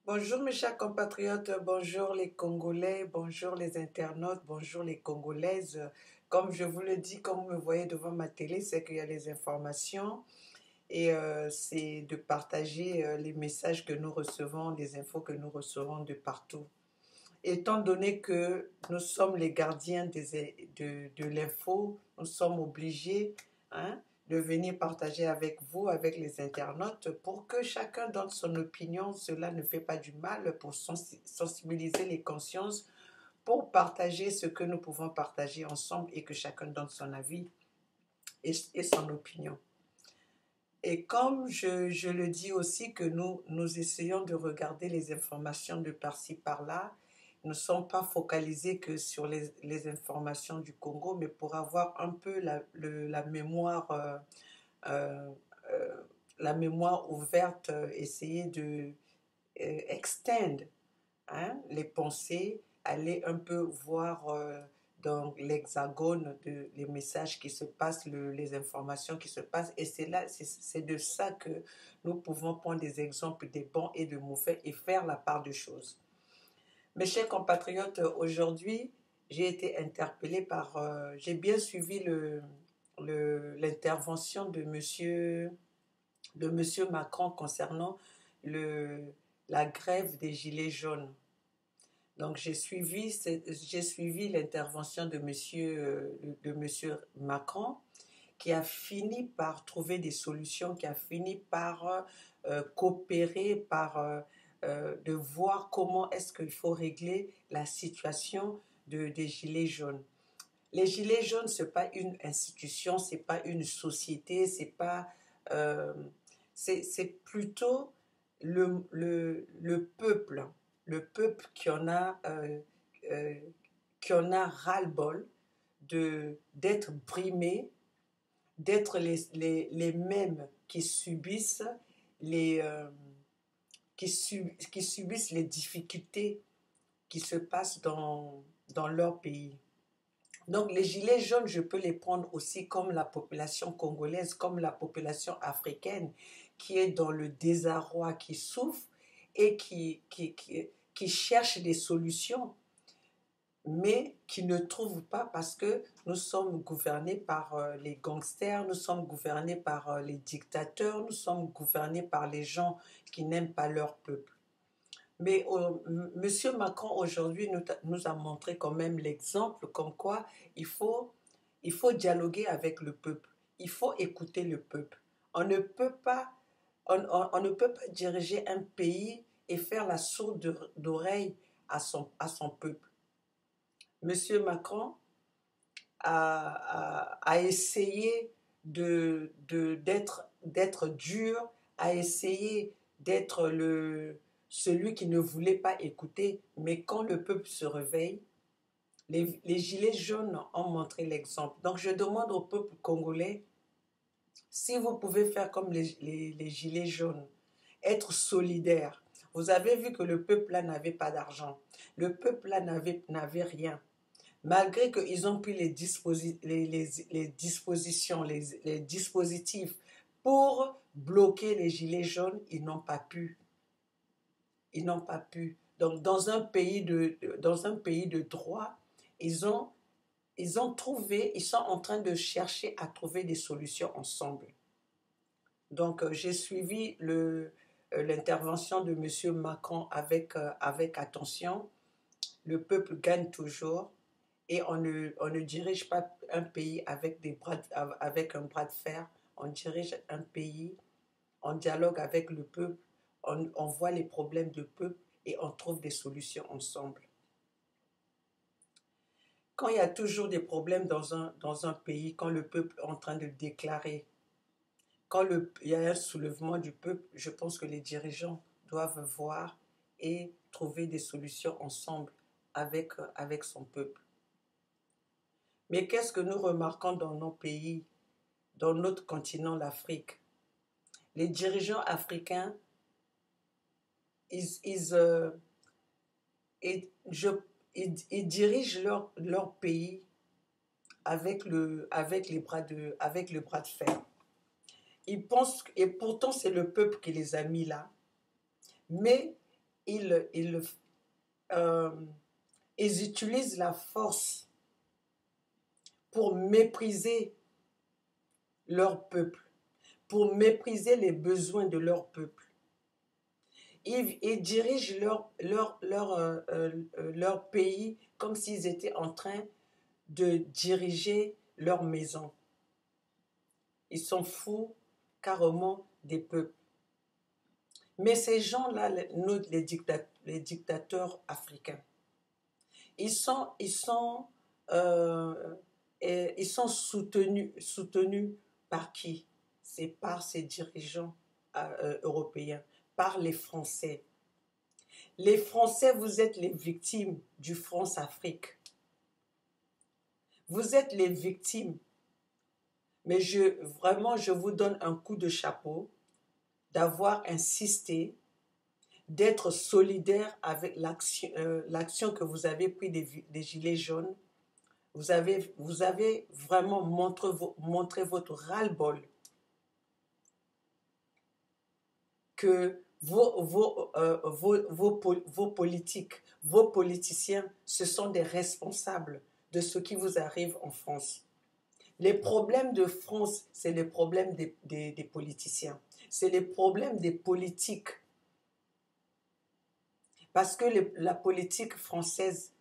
Bonjour mes chers compatriotes, bonjour les Congolais, bonjour les internautes, bonjour les Congolaises. Comme je vous le dis, comme vous me voyez devant ma télé, c'est qu'il y a les informations et c'est de partager les messages que nous recevons, les infos que nous recevons de partout. Étant donné que nous sommes les gardiens de l'info, nous sommes obligés, hein, de venir partager avec vous, avec les internautes, pour que chacun donne son opinion. Cela ne fait pas du mal pour sensibiliser les consciences, pour partager ce que nous pouvons partager ensemble et que chacun donne son avis et son opinion. Et comme je le dis aussi que nous essayons de regarder les informations de par-ci par-là, nous ne sommes pas focalisés que sur les informations du Congo, mais pour avoir un peu euh, euh, la mémoire ouverte, essayer de extend, hein, les pensées, aller un peu voir dans l'hexagone les messages qui se passent, les informations qui se passent. Et c'est de ça que nous pouvons prendre des exemples des bons et des mauvais et faire la part des choses. Mes chers compatriotes, aujourd'hui, j'ai été interpellée par... j'ai bien suivi l'intervention de monsieur Macron concernant la grève des Gilets jaunes. Donc j'ai suivi l'intervention de monsieur Macron qui a fini par trouver des solutions, qui a fini par coopérer, de voir comment est-ce qu'il faut régler la situation des Gilets jaunes. Les Gilets jaunes, ce n'est pas une institution, ce n'est pas une société, euh, c'est plutôt le peuple, euh, qui en a ras-le-bol d'être brimé, d'être les mêmes qui subissent les, qui subissent les difficultés qui se passent dans leur pays. Donc les gilets jaunes, je peux les prendre aussi comme la population congolaise, comme la population africaine qui est dans le désarroi, qui souffre et qui cherche des solutions, mais qui ne trouve pas parce que nous sommes gouvernés par les gangsters, nous sommes gouvernés par les dictateurs, nous sommes gouvernés par les gens qui n'aiment pas leur peuple. Mais Monsieur Macron aujourd'hui nous a montré quand même l'exemple comme quoi il faut, il faut dialoguer avec le peuple, il faut écouter le peuple. On ne peut pas, on ne peut pas diriger un pays et faire la sourde d'oreille à son peuple. Monsieur Macron a essayé d'être dur, a essayé d'être celui qui ne voulait pas écouter, mais quand le peuple se réveille, les gilets jaunes ont montré l'exemple. Donc je demande au peuple congolais, si vous pouvez faire comme les gilets jaunes, être solidaire. Vous avez vu que le peuple là n'avait pas d'argent, le peuple là n'avait rien. Malgré qu'ils ont pris les dispositions, les dispositifs pour bloquer les gilets jaunes, ils n'ont pas pu. Ils n'ont pas pu. Donc, dans un pays de droit, ils ont trouvé, ils sont en train de chercher à trouver des solutions ensemble. Donc, j'ai suivi l'intervention de M. Macron avec attention. Le peuple gagne toujours. Et on ne dirige pas un pays avec un bras de fer. On dirige un pays, on dialogue avec le peuple, on voit les problèmes du peuple et on trouve des solutions ensemble. Quand il y a toujours des problèmes dans un pays, quand le peuple est en train de déclarer, il y a un soulèvement du peuple, je pense que les dirigeants doivent voir et trouver des solutions ensemble avec son peuple. Mais qu'est-ce que nous remarquons dans nos pays, dans notre continent, l'Afrique? Les dirigeants africains, ils dirigent leur pays avec le bras de fer. Ils pensent, et pourtant c'est le peuple qui les a mis là, mais ils, ils, euh, ils utilisent la force pour mépriser leur peuple, pour mépriser les besoins de leur peuple. Ils dirigent leur pays comme s'ils étaient en train de diriger leur maison. Ils sont fous carrément des peuples. Mais ces gens-là, les dictateurs africains, ils sont soutenus par qui? C'est par ces dirigeants européens, par les Français. Les Français, vous êtes les victimes du France-Afrique. Vous êtes les victimes. Mais vraiment, je vous donne un coup de chapeau d'avoir insisté, d'être solidaire avec l'action que vous avez prise des Gilets jaunes. Vous avez vraiment montré votre ras-le-bol que vos politiques, vos politiciens, ce sont des responsables de ce qui vous arrive en France. Les problèmes de France, c'est les problèmes des politiciens. C'est les problèmes des politiques. Parce que la politique française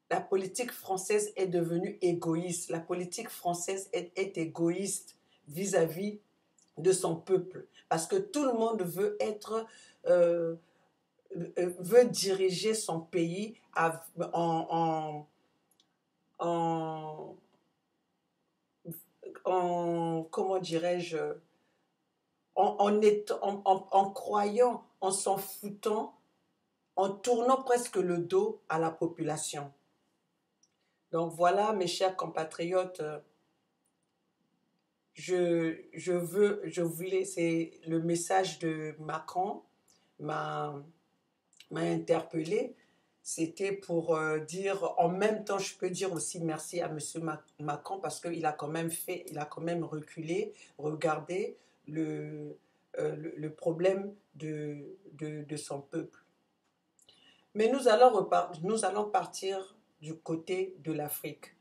est devenue égoïste. La politique française est égoïste vis-à-vis de son peuple. Parce que tout le monde veut diriger son pays comment dirais-je, en croyant, en s'en foutant, en tournant presque le dos à la population. Donc voilà, mes chers compatriotes, c'est le message de Macron m'a interpellé. C'était pour dire, en même temps, je peux dire aussi merci à M. Macron parce qu'il a quand même reculé, regardé le problème de son peuple. Mais nous allons partir du côté de l'Afrique.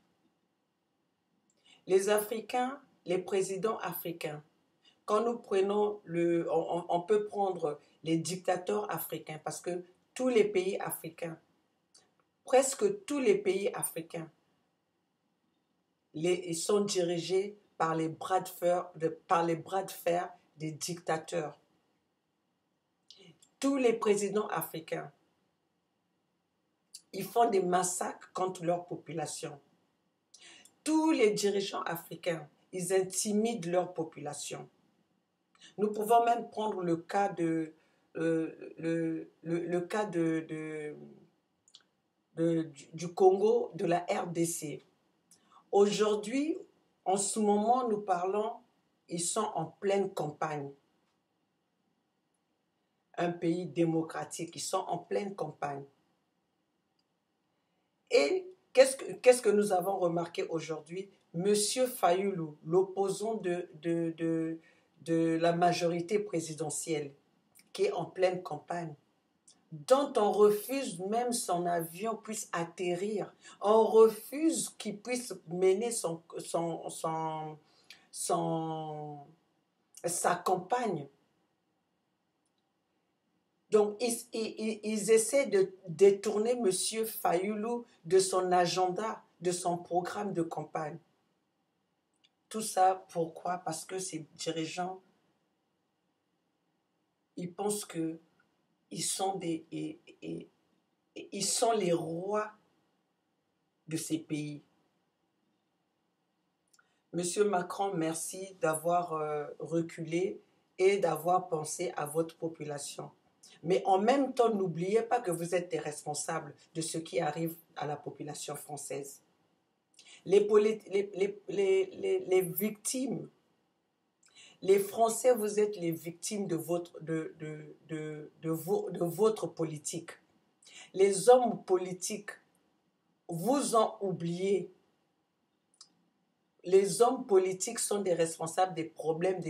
Les Africains, les présidents africains, quand nous prenons on peut prendre les dictateurs africains parce que tous les pays africains, presque tous les pays africains, ils sont dirigés par les bras de fer des dictateurs. Tous les présidents africains, ils font des massacres contre leur population. Tous les dirigeants africains, ils intimident leur population. Nous pouvons même prendre le cas du Congo, de la RDC. Aujourd'hui, en ce moment, nous parlons, ils sont en pleine campagne. Un pays démocratique, ils sont en pleine campagne. Et qu'est-ce que nous avons remarqué aujourd'hui? Monsieur Fayulu, l'opposant de la majorité présidentielle, qui est en pleine campagne, dont on refuse même son avion puisse atterrir, on refuse qu'il puisse mener sa campagne. Donc, ils essaient de détourner M. Fayulu de son agenda, de son programme de campagne. Tout ça, pourquoi? Parce que ces dirigeants, ils pensent qu'ils sont ils sont les rois de ces pays. Monsieur Macron, merci d'avoir reculé et d'avoir pensé à votre population. Mais en même temps, n'oubliez pas que vous êtes des responsables de ce qui arrive à la population française. Les victimes, les Français, vous êtes les victimes de votre politique. Les hommes politiques vous ont oublié. Les hommes politiques sont des responsables des problèmes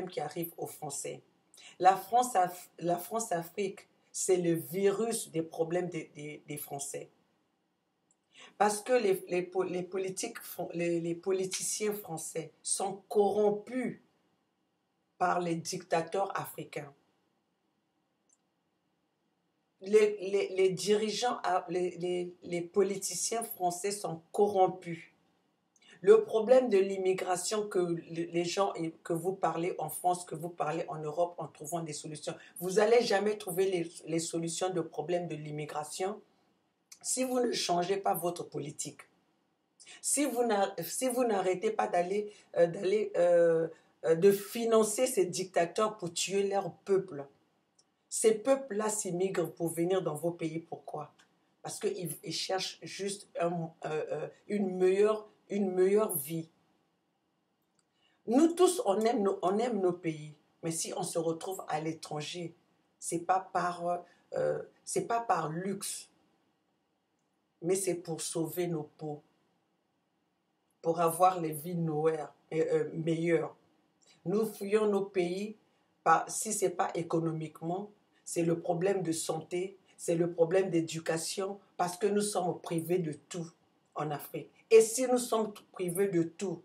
qui arrivent aux Français. La France-Afrique, c'est le virus des problèmes des Français. Parce que les politiciens français sont corrompus par les dictateurs africains. Les dirigeants, les politiciens français sont corrompus. Le problème de l'immigration que les gens, que vous parlez en France, que vous parlez en Europe en trouvant des solutions, vous n'allez jamais trouver les solutions de problème de l'immigration si vous ne changez pas votre politique. Si vous n'arrêtez pas de financer ces dictateurs pour tuer leur peuple, ces peuples-là s'immigrent pour venir dans vos pays. Pourquoi? Parce qu'ils cherchent juste une meilleure vie. Nous tous, on aime nos pays, mais si on se retrouve à l'étranger, c'est pas par luxe, mais c'est pour sauver nos peaux, pour avoir les vies meilleures. Nous fuyons nos pays, si ce n'est pas économiquement, c'est le problème de santé, c'est le problème d'éducation, parce que nous sommes privés de tout en Afrique. Et si nous sommes privés de tout,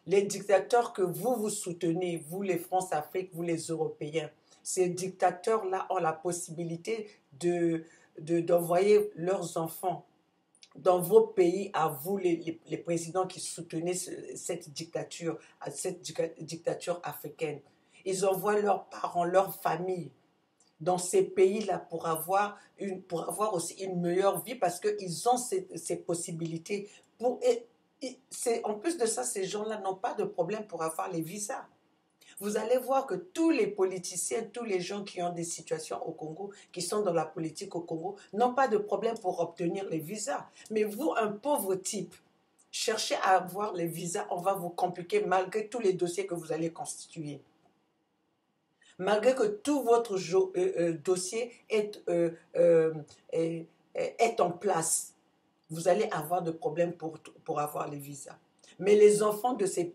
les dictateurs que vous soutenez, vous les France-Afrique, vous les Européens, ces dictateurs-là ont la possibilité d'envoyer leurs enfants dans vos pays, à vous les présidents qui soutenez cette dictature africaine. Ils envoient leurs parents, leurs familles dans ces pays-là pour avoir aussi une meilleure vie parce qu'ils ont ces possibilités. En plus de ça, ces gens-là n'ont pas de problème pour avoir les visas. Vous allez voir que tous les politiciens, tous les gens qui ont des situations au Congo, qui sont dans la politique au Congo, n'ont pas de problème pour obtenir les visas. Mais vous, un pauvre type, cherchez à avoir les visas, on va vous compliquer malgré tous les dossiers que vous allez constituer. Malgré que tout votre dossier est en place, vous allez avoir de problèmes pour avoir les visas. Mais les enfants de ces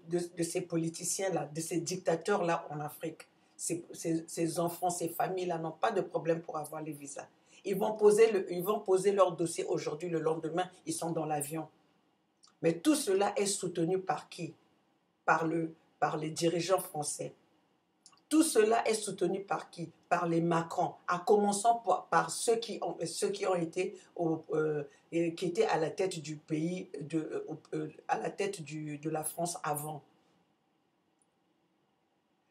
politiciens-là, de ces dictateurs-là en Afrique, ces enfants, ces familles-là n'ont pas de problème pour avoir les visas. Ils vont poser leur dossier aujourd'hui, le lendemain, ils sont dans l'avion. Mais tout cela est soutenu par qui? Par les dirigeants français. Tout cela est soutenu par qui? Par les Macron, à commençant par ceux qui ont été qui étaient à la tête du pays, à la tête de la France avant.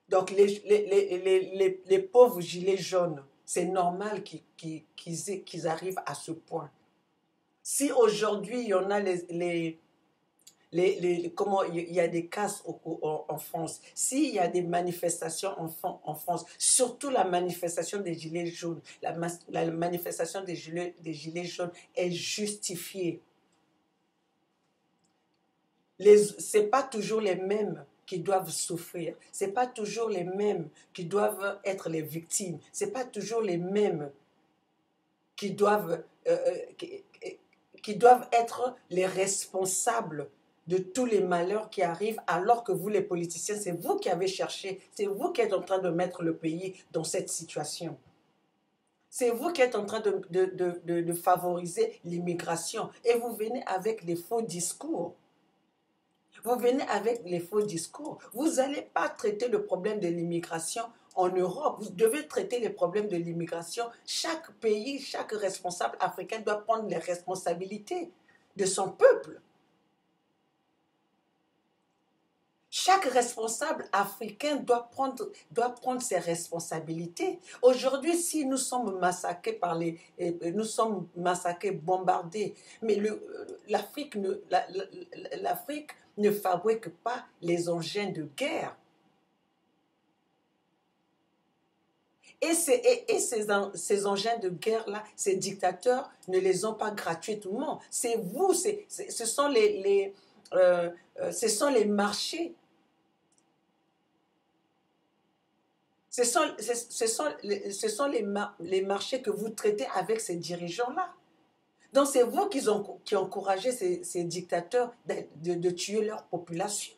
Donc les pauvres gilets jaunes, c'est normal qu'ils arrivent à ce point. Si aujourd'hui il y en a comment il y a des casses en France, s'il y a des manifestations en France, surtout la manifestation des gilets jaunes, la manifestation des gilets jaunes est justifiée. Ce n'est pas toujours les mêmes qui doivent souffrir, ce n'est pas toujours les mêmes qui doivent être les victimes, ce n'est pas toujours les mêmes qui doivent être les responsables de tous les malheurs qui arrivent, alors que vous, les politiciens, c'est vous qui avez cherché, c'est vous qui êtes en train de mettre le pays dans cette situation. C'est vous qui êtes en train de favoriser l'immigration. Et vous venez avec des faux discours. Vous venez avec les faux discours. Vous n'allez pas traiter le problème de l'immigration en Europe. Vous devez traiter les problèmes de l'immigration. Chaque pays, chaque responsable africain doit prendre les responsabilités de son peuple. Chaque responsable africain doit prendre ses responsabilités. Aujourd'hui, si nous sommes massacrés bombardés, mais l'Afrique ne fabrique pas les engins de guerre. Et ces engins de guerre-là, ces dictateurs ne les ont pas gratuitement. C'est vous, ce sont les marchés. Ce sont les marchés que vous traitez avec ces dirigeants-là. Donc c'est vous qui encouragez ces dictateurs de tuer leur population.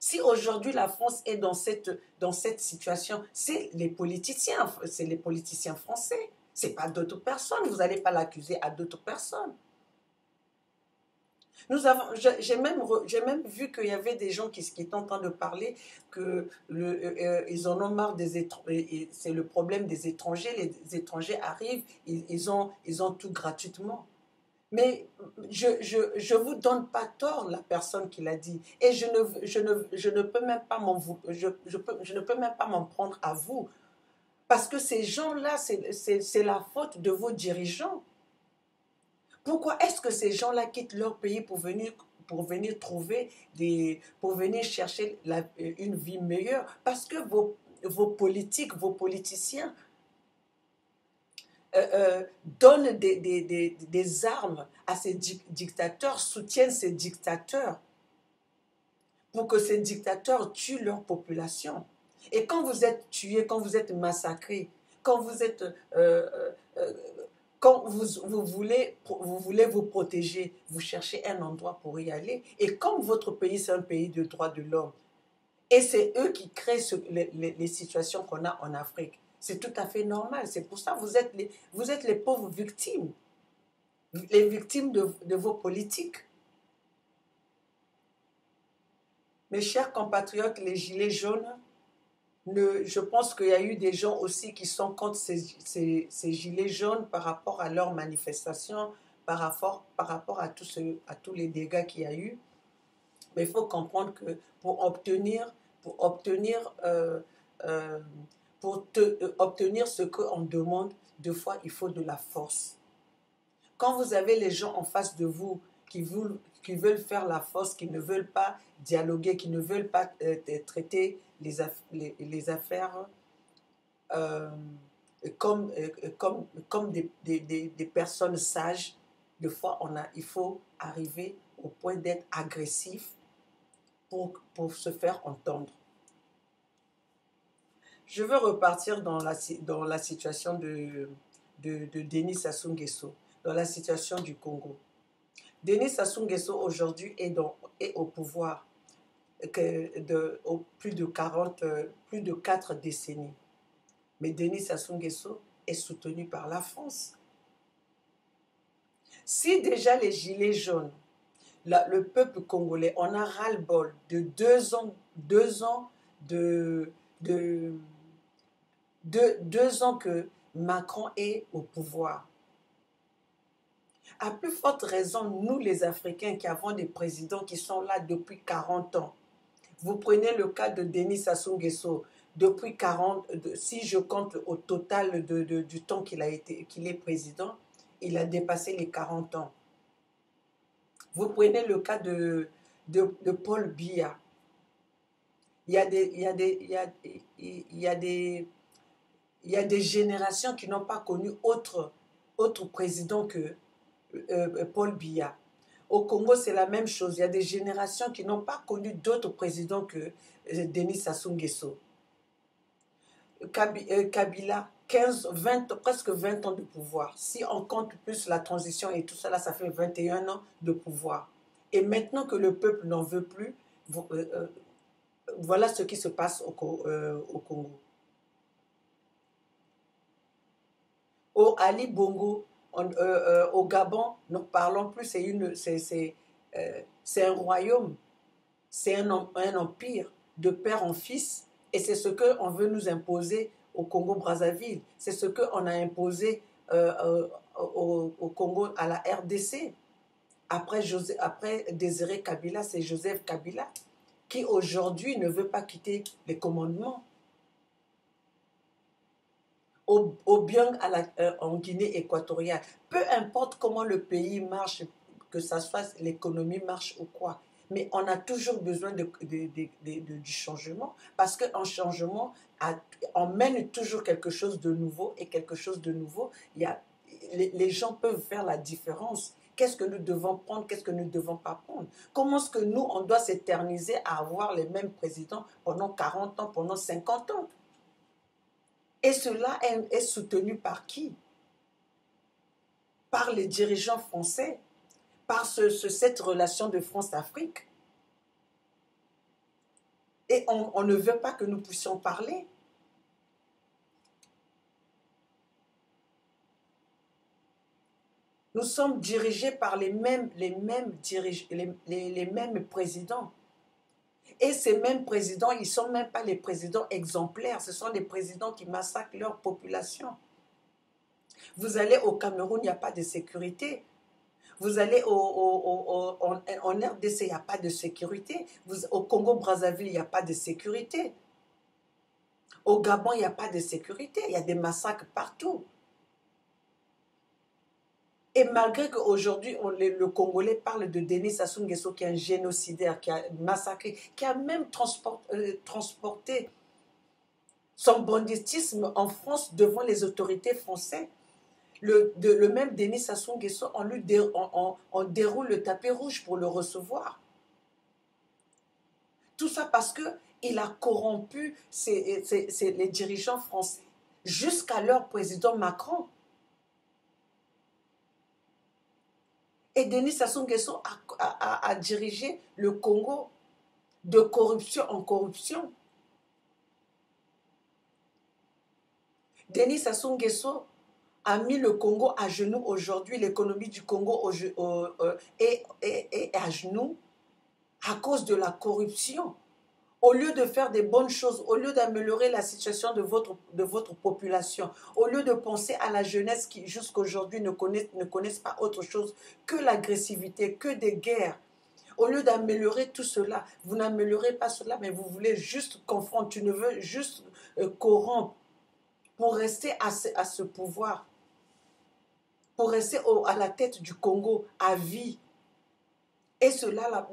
Si aujourd'hui la France est dans cette situation, c'est les politiciens français. Ce n'est pas d'autres personnes. Vous n'allez pas l'accuser à d'autres personnes. J'ai même vu qu'il y avait des gens qui étaient en train de parler que ils en ont marre des étrangers. C'est le problème des étrangers. Les étrangers arrivent, ils ont tout gratuitement. Mais je vous donne pas tort, la personne qui l'a dit. Et je ne peux même pas je ne peux même pas m'en prendre à vous. Parce que ces gens-là, c'est la faute de vos dirigeants. Pourquoi est-ce que ces gens-là quittent leur pays pour venir pour venir chercher une vie meilleure? Parce que vos politiques, vos politiciens donnent des armes à ces dictateurs, soutiennent ces dictateurs pour que ces dictateurs tuent leur population. Et quand vous êtes tués, quand vous êtes massacrés, quand vous êtes... quand vous voulez vous protéger, vous cherchez un endroit pour y aller. Et comme votre pays, c'est un pays de droits de l'homme, et c'est eux qui créent les situations qu'on a en Afrique, c'est tout à fait normal. C'est pour ça que vous êtes les pauvres victimes, les victimes de vos politiques. Mes chers compatriotes, les gilets jaunes, je pense qu'il y a eu des gens aussi qui sont contre ces gilets jaunes par rapport à leurs manifestations, par rapport à tous les dégâts qu'il y a eu. Mais il faut comprendre que obtenir ce qu'on demande, deux fois, il faut de la force. Quand vous avez les gens en face de vous qui veulent faire la force, qui ne veulent pas dialoguer, qui ne veulent pas traiter les affaires comme des personnes sages, des fois il faut arriver au point d'être agressif pour se faire entendre. Je veux repartir dans la situation de Denis Sassou Nguesso, dans la situation du Congo. Denis Sassou Nguesso aujourd'hui est au pouvoir plus de 4 décennies. Mais Denis Sassou Nguesso est soutenu par la France. Si déjà les gilets jaunes, le peuple congolais, on a ras-le-bol de 2 ans que Macron est au pouvoir. À plus forte raison, nous les Africains qui avons des présidents qui sont là depuis 40 ans. Vous prenez le cas de Denis Sassou Nguesso, depuis 40, si je compte au total du temps qu'il est président, il a dépassé les 40 ans. Vous prenez le cas de Paul Biya. Il y a des générations qui n'ont pas connu autre président que Paul Biya. Au Congo, c'est la même chose. Il y a des générations qui n'ont pas connu d'autres présidents que Denis Sassou Nguesso. Kabila, presque 20 ans de pouvoir. Si on compte plus la transition et tout ça, ça fait 21 ans de pouvoir. Et maintenant que le peuple n'en veut plus, voilà ce qui se passe au Congo. Au Ali Bongo, au Gabon, ne parlons plus, c'est un royaume, c'est un empire de père en fils, et c'est ce qu'on veut nous imposer au Congo-Brazzaville, c'est ce qu'on a imposé au Congo, à la RDC. Après Désiré Kabila, c'est Joseph Kabila, qui aujourd'hui ne veut pas quitter les commandements. Au bien en Guinée équatoriale. Peu importe comment le pays marche, que ça soit l'économie marche ou quoi, mais on a toujours besoin du changement, parce qu'un changement emmène toujours quelque chose de nouveau, et quelque chose de nouveau, les gens peuvent faire la différence. Qu'est-ce que nous devons prendre, qu'est-ce que nous ne devons pas prendre? Comment est-ce que nous, on doit s'éterniser à avoir les mêmes présidents pendant 40 ans, pendant 50 ans? Et cela est soutenu par qui? Par les dirigeants français, par cette relation de France-Afrique. Et on ne veut pas que nous puissions parler. Nous sommes dirigés par les mêmes présidents. Et ces mêmes présidents, ils ne sont même pas les présidents exemplaires, ce sont les présidents qui massacrent leur population. Vous allez au Cameroun, il n'y a pas de sécurité. Vous allez en RDC, il n'y a pas de sécurité. Au Congo-Brazzaville, il n'y a pas de sécurité. Au Gabon, il n'y a pas de sécurité. Il y a des massacres partout. Et malgré qu'aujourd'hui, le Congolais parle de Denis Sassou Nguesso, qui est un génocidaire, qui a massacré, qui a même transporté son banditisme en France devant les autorités françaises. Le même Denis Sassou Nguesso, on déroule le tapis rouge pour le recevoir. Tout ça parce qu'il a corrompu les dirigeants français jusqu'à leur président Macron. Et Denis Sassou Nguesso a dirigé le Congo de corruption en corruption. Denis Sassou Nguesso a mis le Congo à genoux aujourd'hui. L'économie du Congo est à genoux à cause de la corruption. Au lieu de faire des bonnes choses, au lieu d'améliorer la situation de votre population, au lieu de penser à la jeunesse qui jusqu'à aujourd'hui ne connaissent pas autre chose que l'agressivité, que des guerres, au lieu d'améliorer tout cela, vous n'améliorez pas cela, mais vous voulez juste confondre, tu ne veux juste corrompre pour rester à ce pouvoir, pour rester à la tête du Congo à vie. Et cela,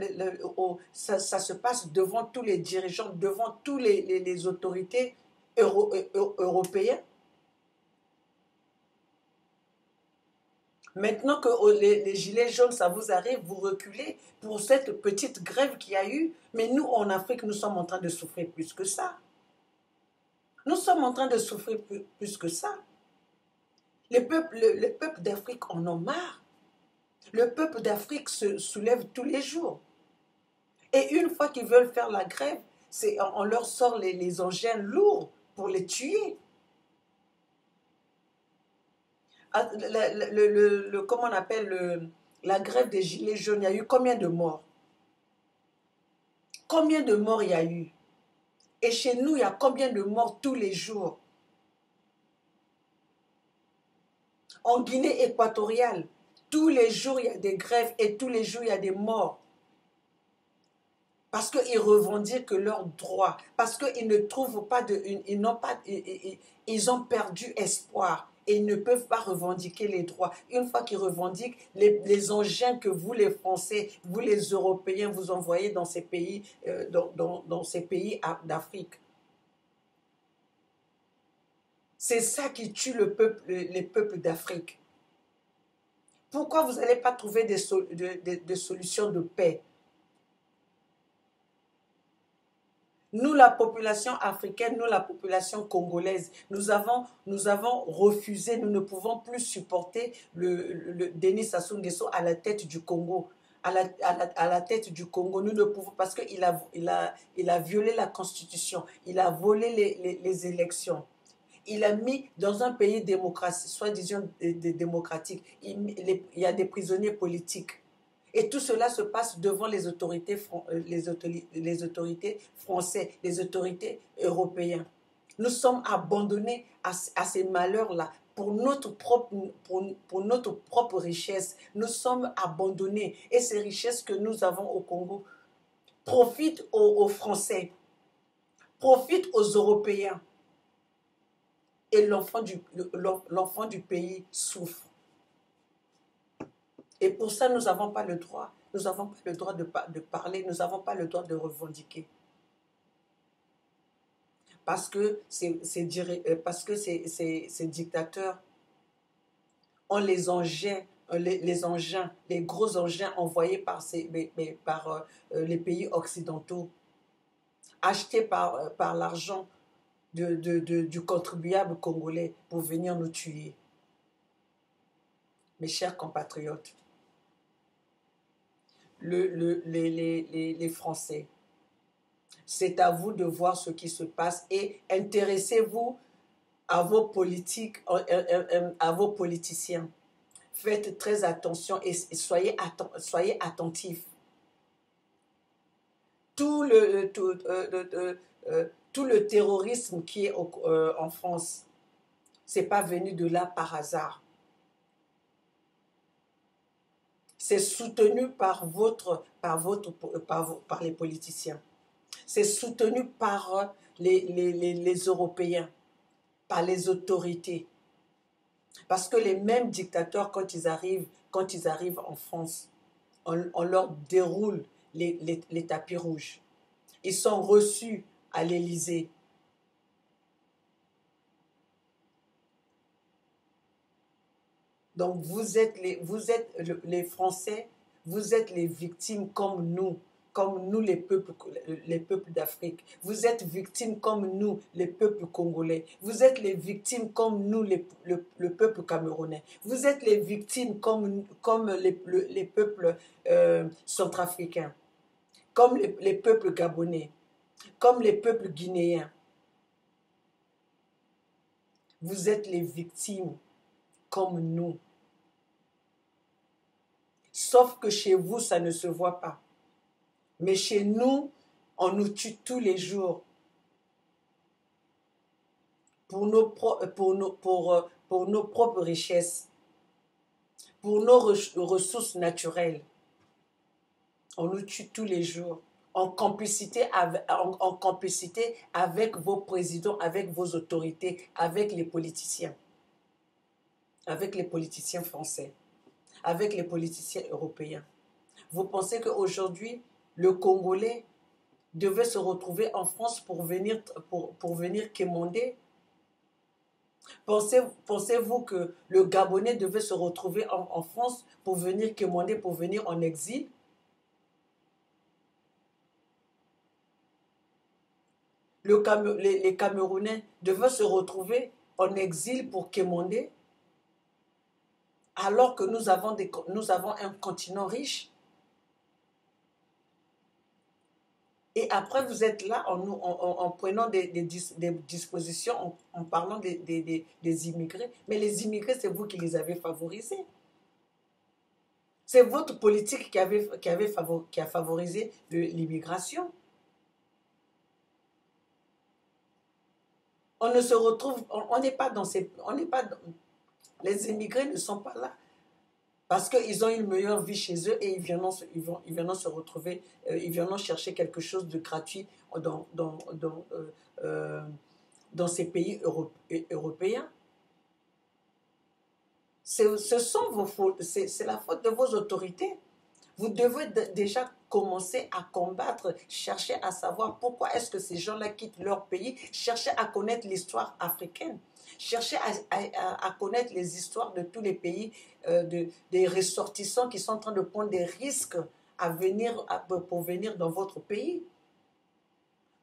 ça se passe devant tous les dirigeants, devant tous les autorités européennes. Maintenant que les gilets jaunes, ça vous arrive, vous reculez pour cette petite grève qu'il y a eu. Mais nous, en Afrique, nous sommes en train de souffrir plus que ça. Nous sommes en train de souffrir plus que ça. Les peuples d'Afrique en ont marre. Le peuple d'Afrique se soulève tous les jours. Et une fois qu'ils veulent faire la grève, on leur sort les engins lourds pour les tuer. Comment on appelle la grève des gilets jaunes, il y a eu combien de morts? Combien de morts il y a eu? Et chez nous, il y a combien de morts tous les jours? En Guinée équatoriale, tous les jours, il y a des grèves et tous les jours, il y a des morts. Parce qu'ils revendiquent leurs droits, parce qu'ils ne trouvent pas ils ont perdu espoir et ils ne peuvent pas revendiquer les droits. Une fois qu'ils revendiquent, les engins que vous les Français, vous les Européens, vous envoyez dans ces pays, dans ces pays d'Afrique. C'est ça qui tue les peuples d'Afrique. Pourquoi vous n'allez pas trouver des solutions de paix? Nous, la population africaine, nous, la population congolaise, nous avons refusé, nous ne pouvons plus supporter le Denis Sassou Nguesso à la tête du Congo. À la tête du Congo, nous ne pouvons, parce qu'il a violé la Constitution, il a volé les élections. Il a mis dans un pays démocratique, soi-disant démocratique, il y a des prisonniers politiques. Et tout cela se passe devant les autorités françaises, les autorités européennes. Nous sommes abandonnés à ces malheurs-là. Pour notre propre richesse, nous sommes abandonnés. Et ces richesses que nous avons au Congo profitent aux Français, profitent aux Européens. Et l'enfant du pays souffre. Et pour ça, nous n'avons pas le droit. Nous n'avons pas le droit de parler, nous n'avons pas le droit de revendiquer. Parce que ces dictateurs ont les engins, les gros engins envoyés par les pays occidentaux, achetés par l'argent du contribuable congolais pour venir nous tuer. Mes chers compatriotes, les Français, C'est à vous de voir ce qui se passe et intéressez-vous à vos politiques, à vos politiciens. Faites très attention et soyez attentifs. Tout tout le terrorisme qui est en France, c'est pas venu de là par hasard. C'est soutenu par les politiciens. C'est soutenu par les Européens, par les autorités. Parce que les mêmes dictateurs, quand ils arrivent en France, on leur déroule les tapis rouges. Ils sont reçus à l'Élysée. Donc vous êtes les Français, vous êtes les victimes comme nous les peuples d'Afrique. Vous êtes victimes comme nous les peuples congolais. Vous êtes les victimes comme nous le peuple camerounais. Vous êtes les victimes comme les peuples centrafricains, comme les peuples gabonais, comme les peuples guinéens. Vous êtes les victimes comme nous. Sauf que chez vous, ça ne se voit pas. Mais chez nous, on nous tue tous les jours pour nos propres richesses, pour nos ressources naturelles. On nous tue tous les jours en complicité avec vos présidents, avec vos autorités, avec les politiciens français, avec les politiciens européens. Vous pensez qu'aujourd'hui, le Congolais devait se retrouver en France pour venir quémander? Pensez-vous que le Gabonais devait se retrouver en France pour venir quémander, pour venir en exil? Les Camerounais devaient se retrouver en exil pour quémander, alors que nous avons un continent riche. Et après, vous êtes là en prenant des dispositions, en parlant des immigrés. Mais les immigrés, c'est vous qui les avez favorisés. C'est votre politique qui a favorisé l'immigration. On ne se retrouve, on n'est pas dans ces... les immigrés ne sont pas là parce qu'ils ont une meilleure vie chez eux et ils viennent se retrouver, ils viennent chercher quelque chose de gratuit dans ces pays européens. C'est la faute de vos autorités. Vous devez déjà commencer à combattre, chercher à savoir pourquoi est-ce que ces gens-là quittent leur pays, chercher à connaître l'histoire africaine, chercher à connaître les histoires de tous les pays, des ressortissants qui sont en train de prendre des risques pour venir dans votre pays,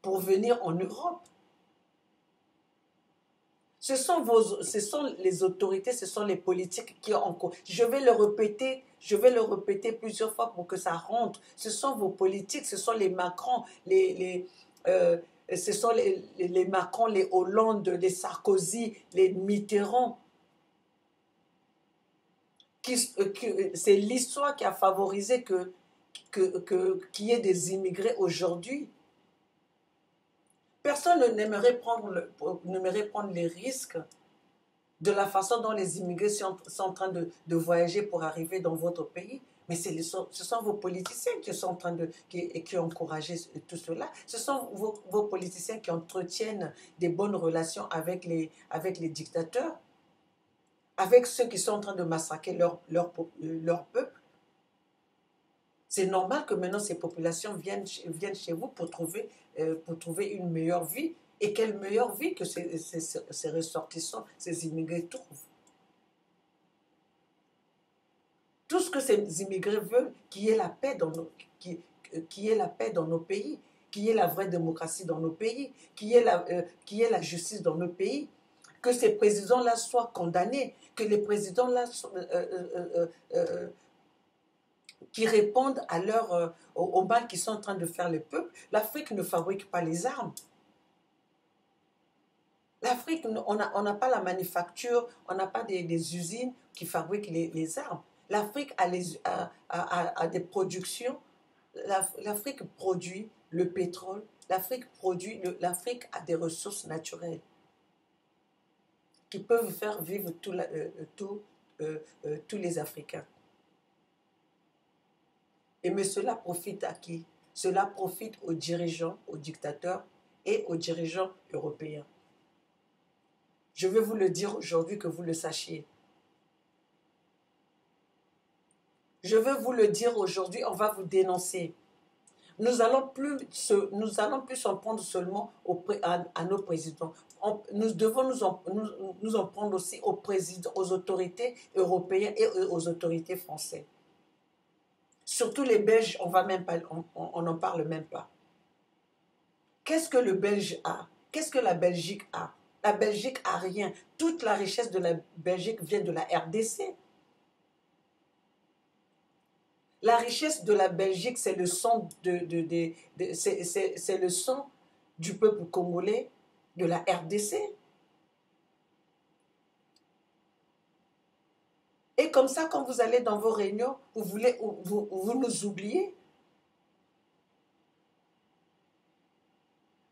pour venir en Europe. Ce sont les autorités, ce sont les politiques qui ont... Je vais le répéter plusieurs fois pour que ça rentre. Ce sont vos politiques, ce sont les Macron, ce sont les Macron, les Hollande, les Sarkozy, les Mitterrand. C'est l'histoire qui a favorisé qu'il y ait des immigrés aujourd'hui. Personne n'aimerait prendre les risques de la façon dont les immigrés sont en train de voyager pour arriver dans votre pays. Mais ce sont vos politiciens qui sont en train qui ont encouragé tout cela. Ce sont vos politiciens qui entretiennent des bonnes relations avec les dictateurs, avec ceux qui sont en train de massacrer leur peuple. C'est normal que maintenant ces populations viennent chez vous pour trouver une meilleure vie. Et quelle meilleure vie que ces ressortissants, ces immigrés trouvent. Tout ce que ces immigrés veulent, qu'il y ait la paix dans qu'il y ait la paix dans nos pays, qu'il y ait la vraie démocratie dans nos pays, qu'il y ait la justice dans nos pays, que ces présidents-là soient condamnés, que les présidents-là qui répondent à au mal qu'ils sont en train de faire les peuples. L'Afrique ne fabrique pas les armes. L'Afrique, on n'a pas la manufacture, on n'a pas des usines qui fabriquent les armes. L'Afrique a des productions. L'Afrique produit le pétrole. L'Afrique a des ressources naturelles qui peuvent faire vivre tous les Africains. Mais cela profite à qui? Cela profite aux dirigeants, aux dictateurs et aux dirigeants européens. Je veux vous le dire aujourd'hui, que vous le sachiez. Je veux vous le dire aujourd'hui, on va vous dénoncer. Nous allons plus en prendre seulement à nos présidents. Nous devons nous en prendre aussi aux présidents, aux autorités européennes et aux autorités françaises. Surtout les Belges, on n'en parle même pas. Qu'est-ce que le Belge a? Qu'est-ce que la Belgique a? La Belgique a rien. Toute la richesse de la Belgique vient de la RDC. La richesse de la Belgique, c'est le sang c'est le sang du peuple congolais, de la RDC. Et comme ça, quand vous allez dans vos réunions, vous nous oubliez.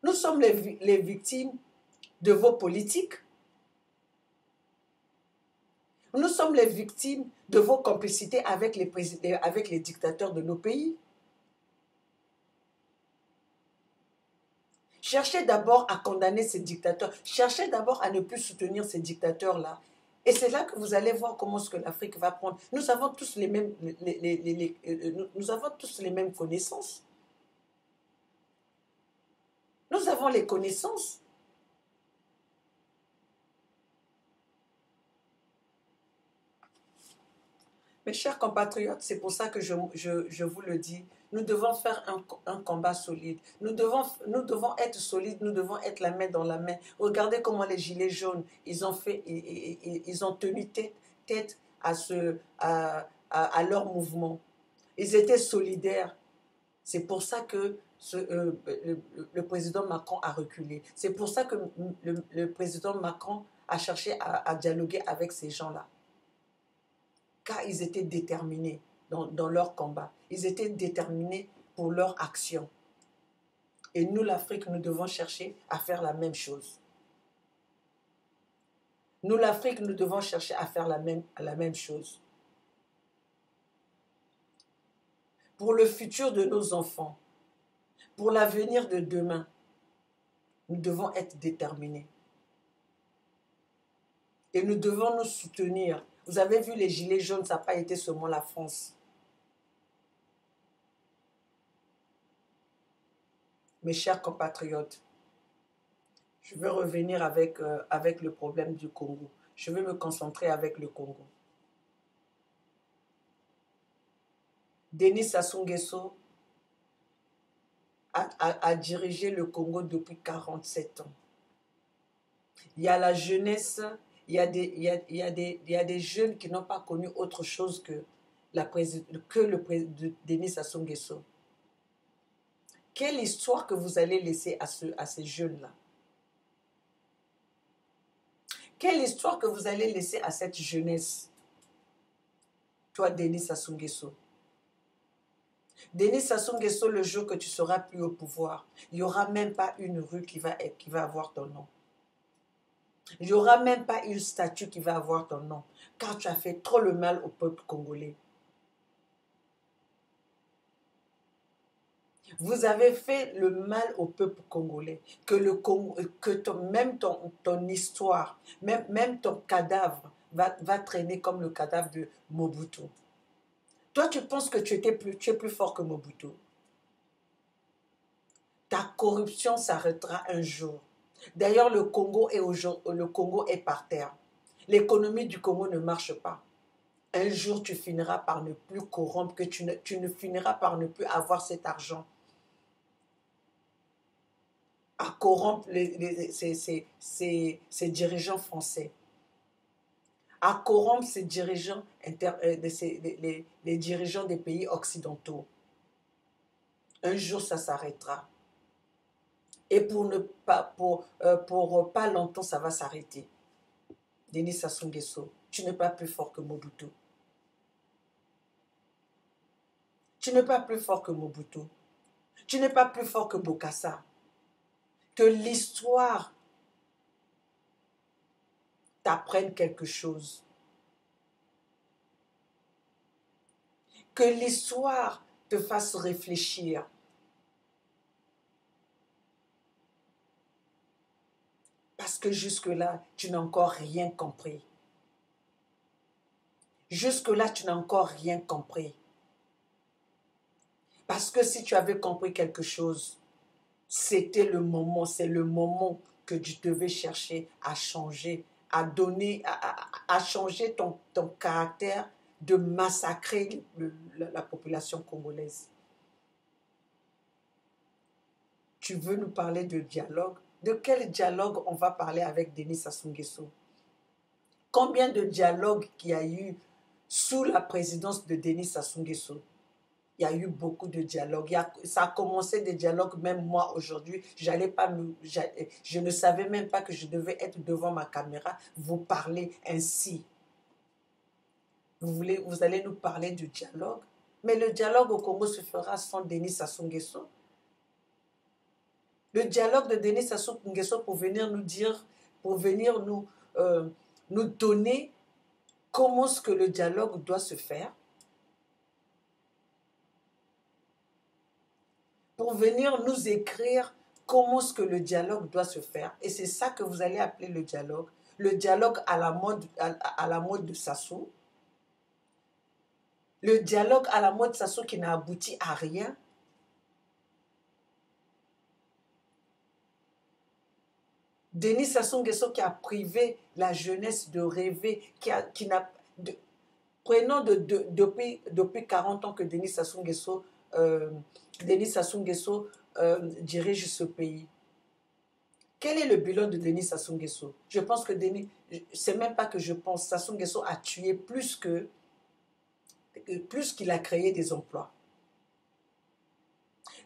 Nous sommes les victimes de vos politiques. Nous sommes les victimes de vos complicités avec les dictateurs de nos pays. Cherchez d'abord à condamner ces dictateurs. Cherchez d'abord à ne plus soutenir ces dictateurs-là. Et c'est là que vous allez voir comment ce que l'Afrique va prendre. Nous avons tous les mêmes, nous avons tous les mêmes connaissances. Nous avons les connaissances. Mes chers compatriotes, c'est pour ça que je vous le dis, nous devons faire un combat solide. Nous devons être solides, nous devons être la main dans la main. Regardez comment les Gilets jaunes, ils ont tenu tête à leur mouvement. Ils étaient solidaires. C'est pour ça que le président Macron a reculé. C'est pour ça que le président Macron a cherché à dialoguer avec ces gens-là. Car ils étaient déterminés dans leur combat. Ils étaient déterminés pour leur action. Et nous, l'Afrique, nous devons chercher à faire la même chose. Nous, l'Afrique, nous devons chercher à faire la même chose. Pour le futur de nos enfants, pour l'avenir de demain, nous devons être déterminés. Et nous devons nous soutenir. Vous avez vu les Gilets jaunes, ça n'a pas été seulement la France. Mes chers compatriotes, je vais revenir avec le problème du Congo. Je vais me concentrer avec le Congo. Denis Sassou Nguesso a dirigé le Congo depuis 47 ans. Il y a la jeunesse, il y a des jeunes qui n'ont pas connu autre chose que Denis Sassou Nguesso. Quelle histoire que vous allez laisser à ces jeunes-là? Quelle histoire que vous allez laisser à cette jeunesse? Toi, Denis Sassou Nguesso. Denis Sassou Nguesso, le jour que tu seras plus au pouvoir, il n'y aura même pas une rue qui va avoir ton nom. Il n'y aura même pas une statue qui va avoir ton nom, car tu as fait trop le mal au peuple congolais. Vous avez fait le mal au peuple congolais, même ton histoire, même ton cadavre va traîner comme le cadavre de Mobutu. Toi, tu penses que tu es plus fort que Mobutu. Ta corruption s'arrêtera un jour. D'ailleurs, le Congo est par terre. L'économie du Congo ne marche pas. Un jour, tu finiras par ne plus corrompre, que tu ne finiras par ne plus avoir cet argent à corrompre ces dirigeants français. à corrompre ces dirigeants les dirigeants des pays occidentaux. Un jour, ça s'arrêtera. Et pour pas longtemps, ça va s'arrêter. Denis Sassou Nguesso, tu n'es pas plus fort que Mobutu. Tu n'es pas plus fort que Mobutu. Tu n'es pas plus fort que Bokassa. Que l'histoire t'apprenne quelque chose. Que l'histoire te fasse réfléchir. Parce que jusque-là, tu n'as encore rien compris. Jusque-là, tu n'as encore rien compris. Parce que si tu avais compris quelque chose, c'était le moment, c'est le moment que tu devais chercher à changer, à donner, à changer ton caractère de massacrer la population congolaise. Tu veux nous parler de dialogue? De quel dialogue on va parler avec Denis Sassou Nguesso? Combien de dialogues qu'il y a eu sous la présidence de Denis Sassou Nguesso? Il y a eu beaucoup de dialogues. Ça a commencé des dialogues, même moi aujourd'hui, je ne savais même pas que je devais être devant ma caméra, vous parler ainsi. Vous allez nous parler de dialogue, mais le dialogue au Congo se fera sans Denis Sassou Nguesso. Le dialogue de Denis Sassou Nguesso pour venir nous dire, pour venir nous donner comment est-ce que le dialogue doit se faire, pour venir nous écrire comment est-ce que le dialogue doit se faire. Et c'est ça que vous allez appeler le dialogue. Le dialogue à la mode de Sassou. Le dialogue à la mode de Sassou qui n'a abouti à rien. Denis Sassou Nguesso qui a privé la jeunesse de rêver, prenons depuis 40 ans que Denis Sassou Nguesso dirige ce pays. Quel est le bilan de Denis Sassou Nguesso? Je pense que c'est même pas que je pense, Sassou Nguesso a tué plus qu'il a créé des emplois.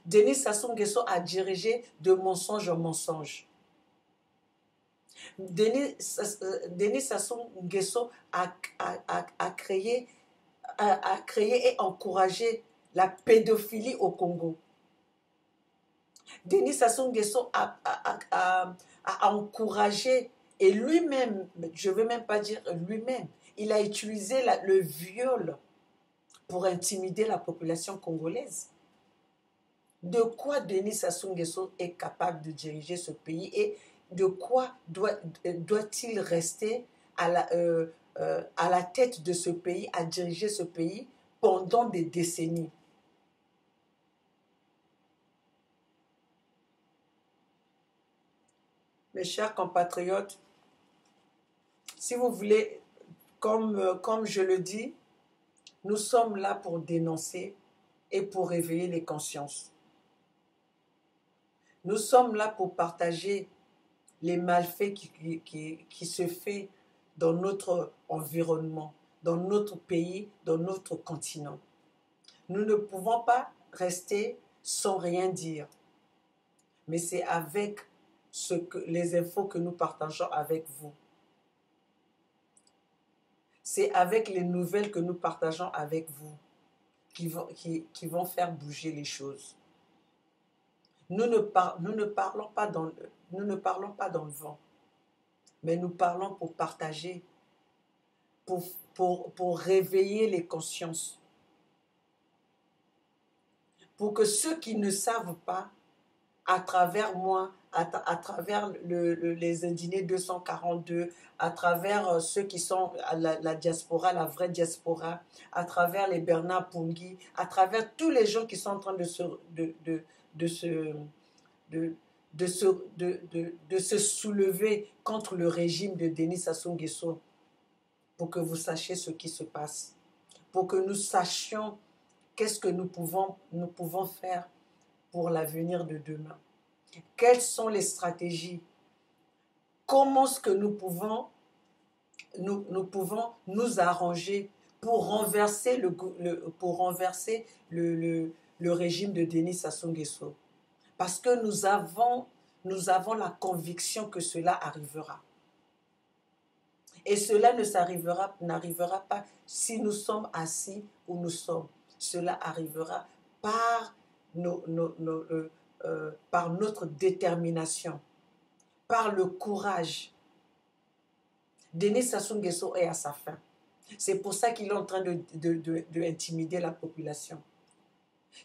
Denis Sassou Nguesso a dirigé de mensonge en mensonge. Denis Sassou Nguesso a créé et encouragé la pédophilie au Congo. Denis Sassou Nguesso a encouragé, et lui-même, je ne veux même pas dire lui-même, il a utilisé le viol pour intimider la population congolaise. De quoi Denis Sassou Nguesso est capable de diriger ce pays et de quoi doit-il rester à la tête de ce pays, à diriger ce pays pendant des décennies? Mes chers compatriotes, si vous voulez, comme je le dis, nous sommes là pour dénoncer et pour réveiller les consciences. Nous sommes là pour partager les malfaits qui se font dans notre environnement, dans notre pays, dans notre continent. Nous ne pouvons pas rester sans rien dire. Mais c'est avec les infos que nous partageons avec vous. C'est avec les nouvelles que nous partageons avec vous qui vont faire bouger les choses. Nous ne parlons pas dans le vent, mais nous parlons pour partager, pour réveiller les consciences. Pour que ceux qui ne savent pas, à travers moi, à travers les indignés 242, à travers ceux qui sont la diaspora, la vraie diaspora, à travers les Bernard Pungui, à travers tous les gens qui sont en train de se soulever contre le régime de Denis Sassou Nguesso, pour que vous sachiez ce qui se passe, pour que nous sachions qu'est-ce que nous pouvons faire pour l'avenir de demain. Quelles sont les stratégies? Comment est-ce que nous pouvons nous pouvons nous arranger pour renverser le régime de Denis Sassou Nguesso. Parce que nous avons la conviction que cela arrivera. Et cela n'arrivera pas si nous sommes assis où nous sommes. Cela arrivera par, par notre détermination, par le courage. Denis Sassou Nguesso est à sa fin. C'est pour ça qu'il est en train de intimider la population.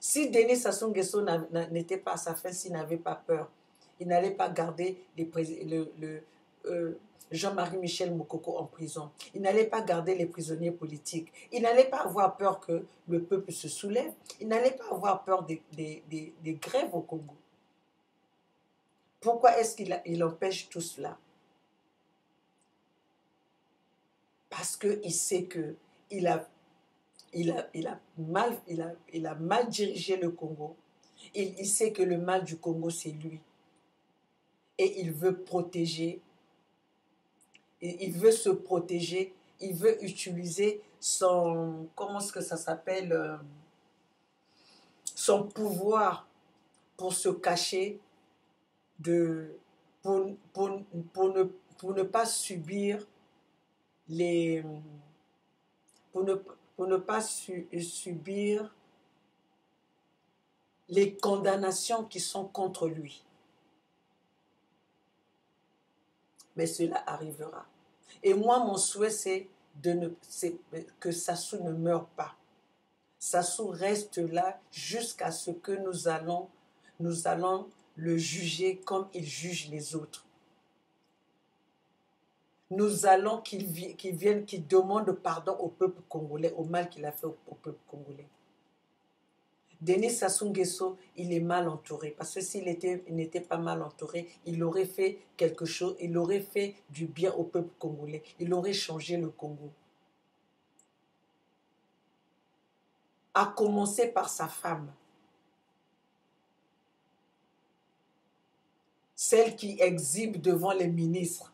Si Denis Sassou Nguesso n'était pas à sa fin, s'il n'avait pas peur, il n'allait pas garder Jean-Marie Michel Moukoko en prison. Il n'allait pas garder les prisonniers politiques. Il n'allait pas avoir peur que le peuple se soulève. Il n'allait pas avoir peur des grèves au Congo. Pourquoi est-ce qu'il empêche tout cela? Parce qu'il sait qu'il a mal dirigé le Congo. Il sait que le mal du Congo, c'est lui. Et il veut protéger. Il veut se protéger. Il veut utiliser son... Comment est-ce que ça s'appelle? Son pouvoir pour se cacher pour ne pas subir subir les condamnations qui sont contre lui. Mais cela arrivera. Et moi, mon souhait, c'est que Sassou ne meure pas. Sassou reste là jusqu'à ce que nous allons le juger comme il juge les autres. Nous allons qu'il demande pardon au peuple congolais, au mal qu'il a fait au peuple congolais. Denis Sassou Nguesso, il est mal entouré. Parce que s'il n'était pas mal entouré, il aurait fait quelque chose, il aurait fait du bien au peuple congolais. Il aurait changé le Congo. À commencer par sa femme. Celle qui exhibe devant les ministres.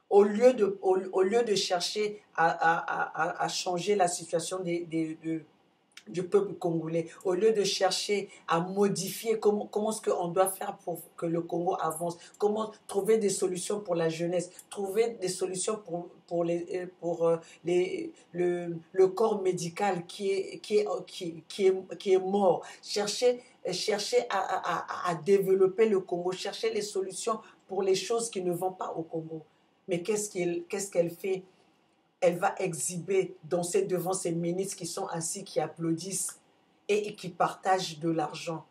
Au lieu de chercher à changer la situation du peuple congolais, au lieu de chercher à modifier comment est-ce qu'on doit faire pour que le Congo avance, comment trouver des solutions pour la jeunesse, trouver des solutions pour le corps médical qui est mort, chercher à développer le Congo, chercher les solutions pour les choses qui ne vont pas au Congo. Mais qu'est-ce qu'elle fait? Elle va exhiber, danser devant ces ministres qui sont assis, qui applaudissent et qui partagent de l'argent.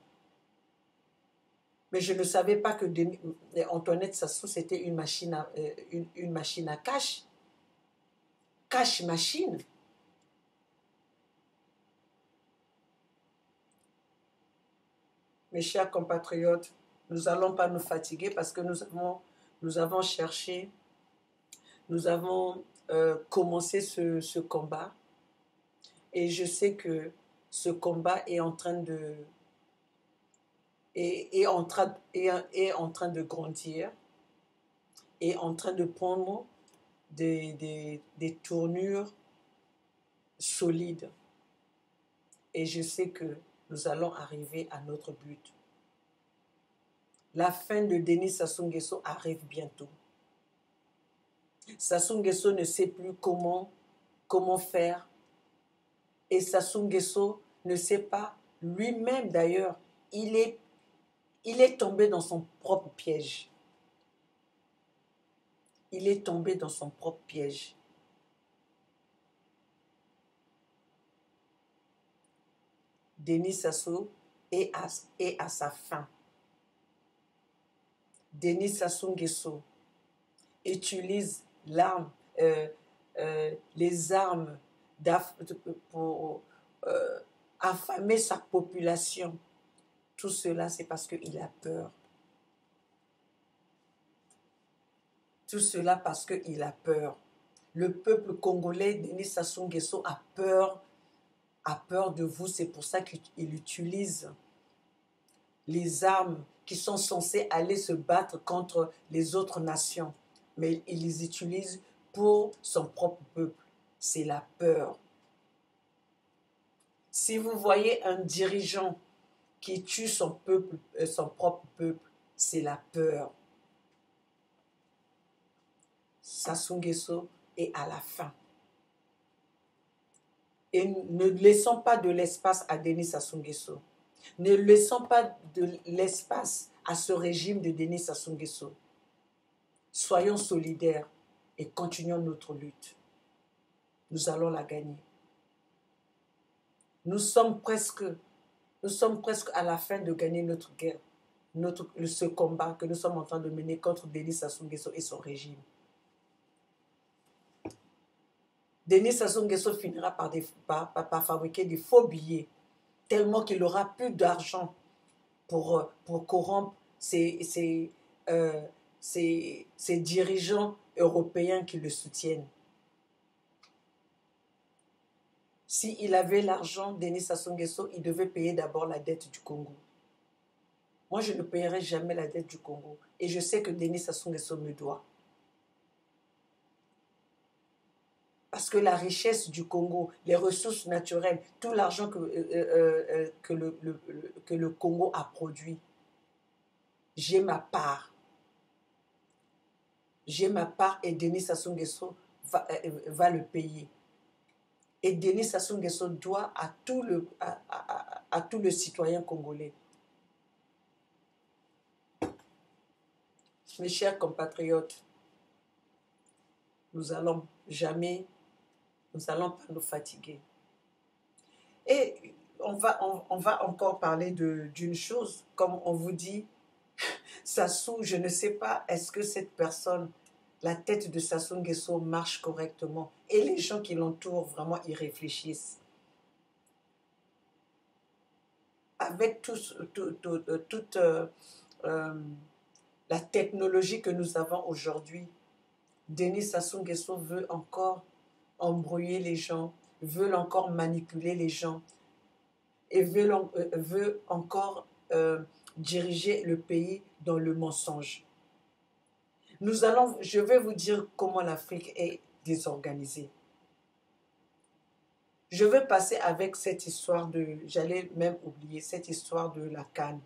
Mais je ne savais pas que Antoinette Sassou, c'était une machine à cash. Cash machine. Mes chers compatriotes, nous n'allons pas nous fatiguer parce que nous avons cherché, nous avons commencé ce combat. Et je sais que ce combat est en train de grandir, est en train de prendre des tournures solides. Et je sais que nous allons arriver à notre but. La fin de Denis Sassou Nguesso arrive bientôt. Sassou Nguesso ne sait plus comment faire. Et Sassou Nguesso ne sait pas, lui-même d'ailleurs, il est tombé dans son propre piège. Il est tombé dans son propre piège. Denis Sassou est à sa fin. Denis Sassou Nguesso utilise les armes pour affamer sa population. Tout cela, c'est parce qu'il a peur. Tout cela parce qu'il a peur. Le peuple congolais, Denis Sassou Nguesso, a peur de vous. C'est pour ça qu'il utilise les armes qui sont censées aller se battre contre les autres nations. Mais il les utilise pour son propre peuple, c'est la peur. Si vous voyez un dirigeant qui tue son peuple, son propre peuple, c'est la peur. Sassou Nguesso est à la fin. Et ne laissons pas de l'espace à Denis Sassou Nguesso. Ne laissons pas de l'espace à ce régime de Denis Sassou Nguesso. Soyons solidaires et continuons notre lutte. Nous allons la gagner. Nous sommes presque à la fin de gagner notre guerre, ce combat que nous sommes en train de mener contre Denis Sassou Nguesso et son régime. Denis Sassou Nguesso finira par fabriquer des faux billets, tellement qu'il n'aura plus d'argent pour corrompre ces dirigeants européens qui le soutiennent. S'il avait l'argent, Denis Sassou Nguesso, il devait payer d'abord la dette du Congo. Moi, je ne payerai jamais la dette du Congo. Et je sais que Denis Sassou Nguesso me doit. Parce que la richesse du Congo, les ressources naturelles, tout l'argent que le Congo a produit, j'ai ma part. J'ai ma part et Denis Sassou Nguesso va le payer. Et Denis Sassou Nguesso doit à tout le citoyen congolais. Mes chers compatriotes, nous n'allons pas nous fatiguer. Et on va encore parler d'une chose, comme on vous dit, Sassou, je ne sais pas, est-ce que cette personne, la tête de Sassou Nguesso marche correctement et les gens qui l'entourent vraiment y réfléchissent. Avec toute la technologie que nous avons aujourd'hui, Denis Sassou Nguesso veut encore embrouiller les gens, veut encore manipuler les gens et veut encore diriger le pays dans le mensonge. Je vais vous dire comment l'Afrique est désorganisée. Je vais passer avec cette histoire j'allais même oublier, cette histoire de la CAN.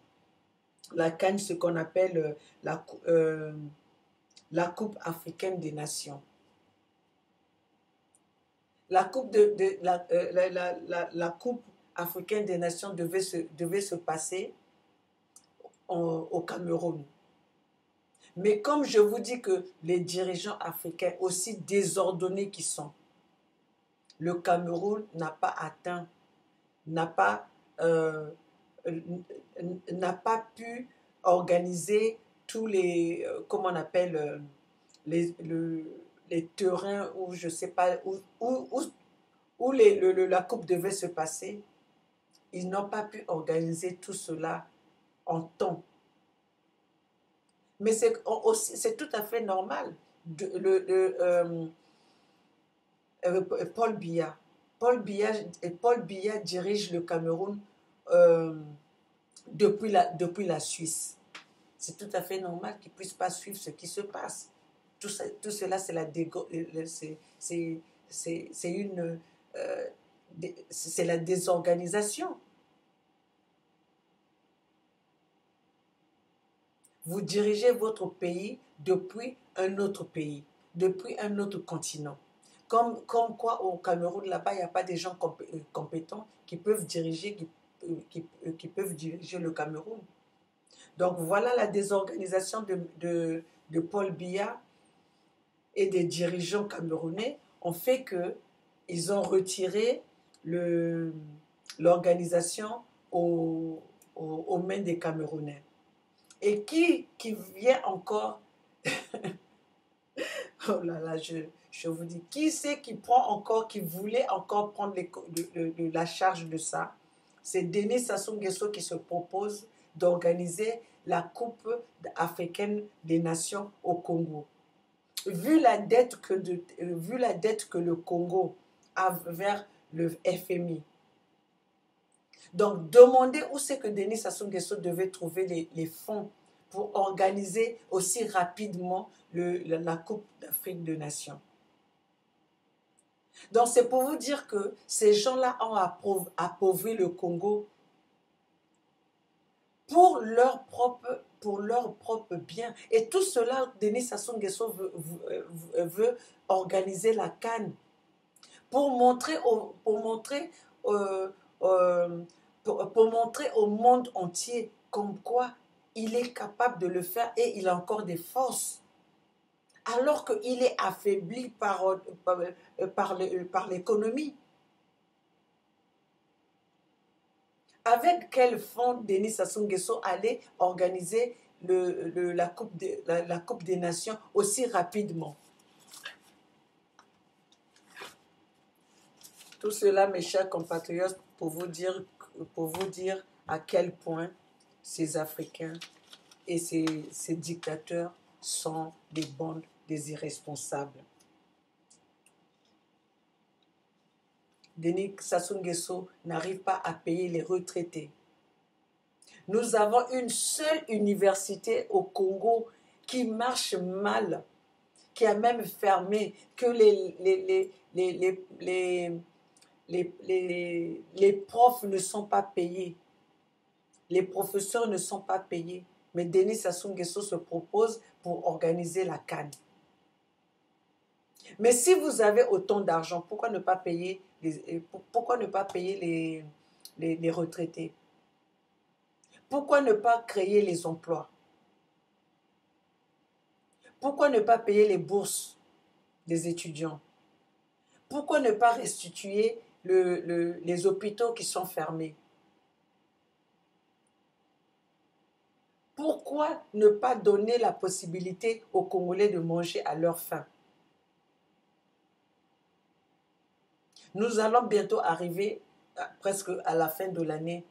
La CAN, ce qu'on appelle la Coupe africaine des nations. La Coupe, la Coupe africaine des nations devait se passer au Cameroun. Mais comme je vous dis que les dirigeants africains, aussi désordonnés qu'ils sont, le Cameroun n'a pas pu organiser tous les, comment on appelle, les terrains où je ne sais pas, où la coupe devait se passer. Ils n'ont pas pu organiser tout cela en temps. Mais c'est tout à fait normal. Paul Biya. Paul Biya dirige le Cameroun depuis la Suisse. C'est tout à fait normal qu'il ne puisse pas suivre ce qui se passe. Tout cela, c'est la désorganisation. Vous dirigez votre pays depuis un autre pays, depuis un autre continent. Comme quoi, au Cameroun, là-bas, il n'y a pas des gens compétents qui peuvent diriger le Cameroun. Donc, voilà la désorganisation de Paul Biya et des dirigeants camerounais ont fait qu'ils ont retiré l'organisation aux mains des Camerounais. Et qui vient encore oh là là, je vous dis, qui c'est qui voulait encore prendre la charge de ça? C'est Denis Sassou Nguesso qui se propose d'organiser la Coupe africaine des nations au Congo. Vu la dette que le Congo a vers le FMI. Donc, demandez où c'est que Denis Sassou Nguesso devait trouver les fonds pour organiser aussi rapidement la Coupe d'Afrique des Nations. Donc c'est pour vous dire que ces gens-là ont appauvri le Congo pour leur propre bien. Et tout cela, Denis Sassou Nguesso veut organiser la CAN pour montrer euh, euh, pour montrer au monde entier comme quoi il est capable de le faire et il a encore des forces. Alors qu'il est affaibli par l'économie. Avec quel fonds Denis Sassou Nguesso allait organiser la Coupe des Nations aussi rapidement? Tout cela, mes chers compatriotes, pour vous dire à quel point ces Africains et ces dictateurs sont des bandes, des irresponsables. Denis Sassou Nguesso n'arrive pas à payer les retraités. Nous avons une seule université au Congo qui marche mal, qui a même fermé, que les profs ne sont pas payés. Les professeurs ne sont pas payés. Mais Denis Sassou Nguesso se propose pour organiser la CAN. Mais si vous avez autant d'argent, pourquoi ne pas payer les retraités? Pourquoi ne pas créer les emplois? Pourquoi ne pas payer les bourses des étudiants? Pourquoi ne pas restituer les hôpitaux qui sont fermés? Pourquoi ne pas donner la possibilité aux Congolais de manger à leur faim? Nous allons bientôt arriver presque à la fin de l'année,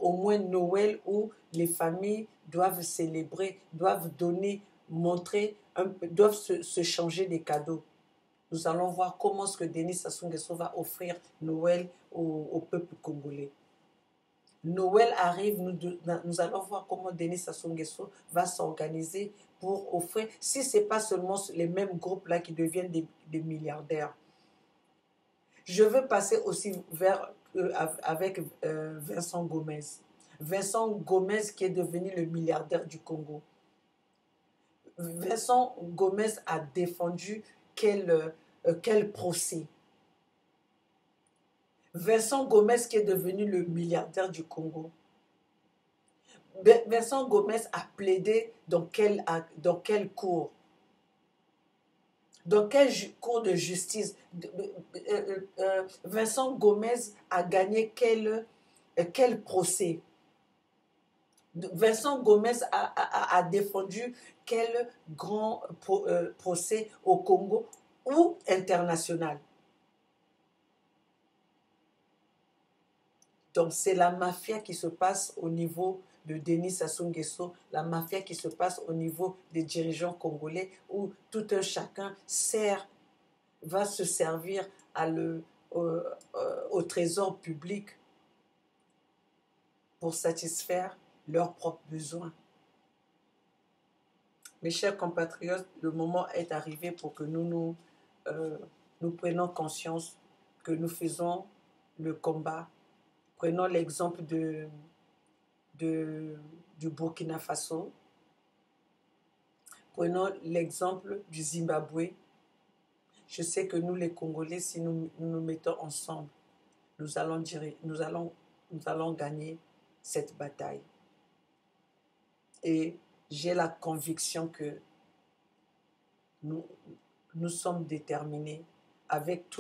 au moins Noël, où les familles doivent célébrer, doivent donner, doivent se changer des cadeaux. Nous allons voir comment ce que Denis Sassou Nguesso va offrir Noël au peuple congolais. Noël arrive, nous allons voir comment Denis Sassou Nguesso va s'organiser pour offrir, si ce n'est pas seulement les mêmes groupes-là qui deviennent des milliardaires. Je veux passer aussi avec Vincent Gomez. Vincent Gomez qui est devenu le milliardaire du Congo. Vincent Gomez a défendu quel procès? Vincent Gomez qui est devenu le milliardaire du Congo. Vincent Gomez a plaidé dans quelle cour? Dans quel cours de justice? Vincent Gomez a gagné quel procès? Vincent Gomez a défendu quel grand procès au Congo ou international? Donc c'est la mafia qui se passe au niveau de Denis Sassou Nguesso, la mafia qui se passe au niveau des dirigeants congolais, où tout un chacun va se servir au trésor public pour satisfaire leurs propres besoins. Mes chers compatriotes, le moment est arrivé pour que nous prenions conscience que nous faisons le combat. Prenons l'exemple du Burkina Faso. Prenons l'exemple du Zimbabwe. Je sais que nous, les Congolais, si nous nous mettons ensemble, nous allons gagner cette bataille. Et j'ai la conviction que nous sommes déterminés avec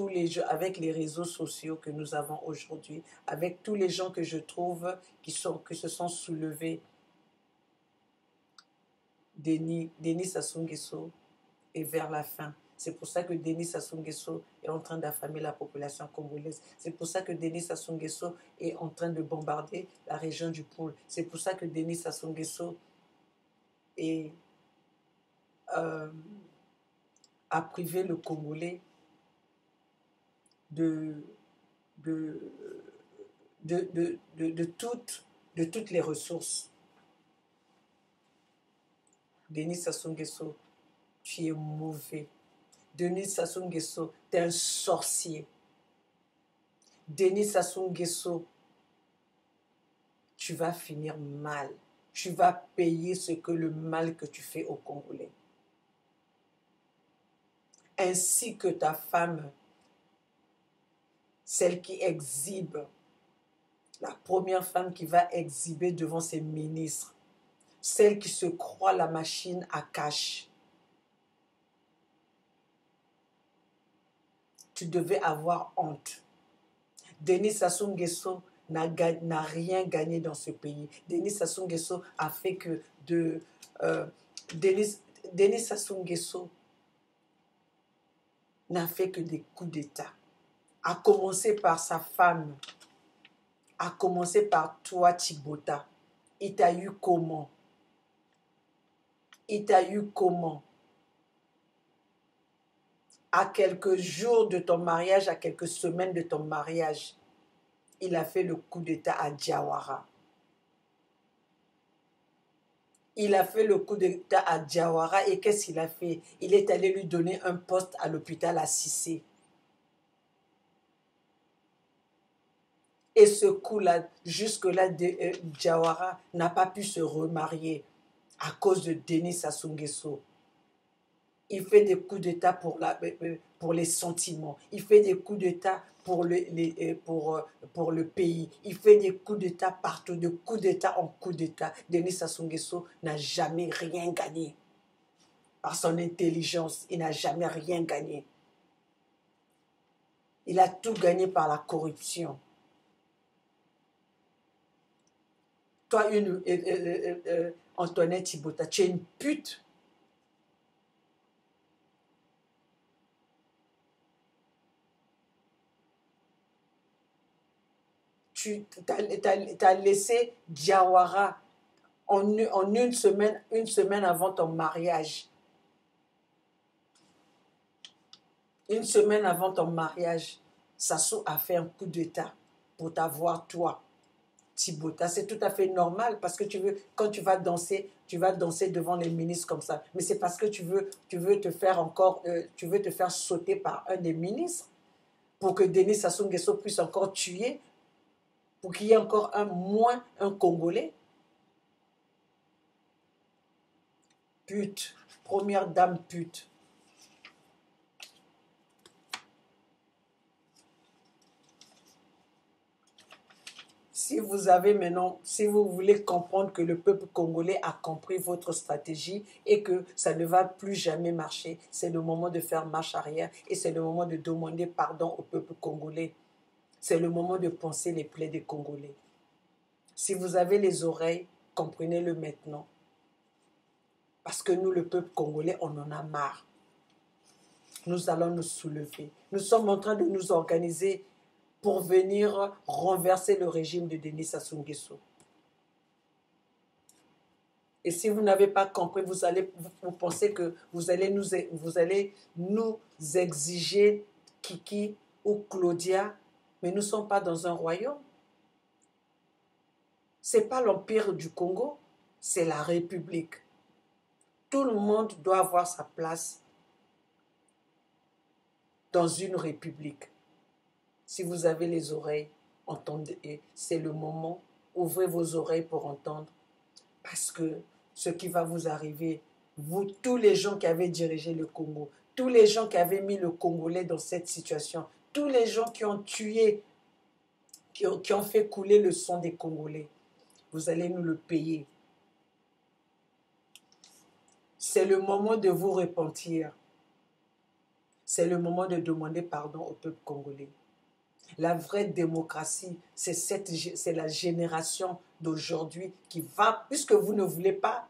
les réseaux sociaux que nous avons aujourd'hui, avec tous les gens que je trouve qui se sont soulevés. Denis Sassou Nguesso est vers la fin. C'est pour ça que Denis Sassou Nguesso est en train d'affamer la population congolaise. C'est pour ça que Denis Sassou Nguesso est en train de bombarder la région du Pôle. C'est pour ça que Denis Sassou Nguesso a privé le Congolais de toutes les ressources. Denis Sassou Nguesso, tu es mauvais. Denis Sassou Nguesso, t'es un sorcier. Denis Sassou Nguesso, tu vas finir mal. Tu vas payer le mal que tu fais aux Congolais. Ainsi que ta femme, celle qui exhibe, la première femme qui va exhiber devant ses ministres, celle qui se croit la machine à cash. Tu devais avoir honte. Denis Sassou Nguesso n'a rien gagné dans ce pays. Denis Sassou Nguesso a fait que Denis Sassou Nguesso n'a fait que des coups d'État. À commencer par sa femme, à commencer par toi, Tibota. Il t'a eu comment? Il t'a eu comment? À quelques jours de ton mariage, à quelques semaines de ton mariage, il a fait le coup d'État à Diawara. Il a fait le coup d'État à Diawara et qu'est-ce qu'il a fait? Il est allé lui donner un poste à l'hôpital à Cissé. Et ce coup-là, jusque-là, Diawara n'a pas pu se remarier à cause de Denis Sassou Nguesso. Il fait des coups d'État pour les sentiments. Il fait des coups d'État pour le pays. Il fait des coups d'État partout, de coup d'État en coup d'État. Denis Sassou Nguesso n'a jamais rien gagné. Par son intelligence, il n'a jamais rien gagné. Il a tout gagné par la corruption. Toi, Antoinette Tibota, tu es une pute. Tu as laissé Diawara en une semaine avant ton mariage. Une semaine avant ton mariage, Sassou a fait un coup d'État pour t'avoir, toi, Tibota. C'est tout à fait normal parce que quand tu vas danser devant les ministres comme ça. Mais c'est parce que tu veux te faire sauter par un des ministres pour que Denis Sassou Nguesso puisse encore tuer, pour qu'il y ait encore un Congolais. Pute, première dame pute. Si vous voulez comprendre que le peuple congolais a compris votre stratégie et que ça ne va plus jamais marcher, c'est le moment de faire marche arrière et c'est le moment de demander pardon au peuple congolais. C'est le moment de penser les plaies des Congolais. Si vous avez les oreilles, comprenez-le maintenant. Parce que nous, le peuple congolais, on en a marre. Nous allons nous soulever. Nous sommes en train de nous organiser pour venir renverser le régime de Denis Sassou Nguesso. Et si vous n'avez pas compris, vous pensez que vous allez nous exiger Kiki ou Claudia, mais nous ne sommes pas dans un royaume. Ce n'est pas l'Empire du Congo, c'est la République. Tout le monde doit avoir sa place dans une république. Si vous avez les oreilles, entendez, c'est le moment, ouvrez vos oreilles pour entendre, parce que ce qui va vous arriver, vous, tous les gens qui avaient dirigé le Congo, tous les gens qui avaient mis le Congolais dans cette situation, tous les gens qui ont tué, qui ont fait couler le sang des Congolais, vous allez nous le payer. C'est le moment de vous repentir. C'est le moment de demander pardon au peuple congolais. La vraie démocratie, c'est la génération d'aujourd'hui qui va, puisque vous ne voulez pas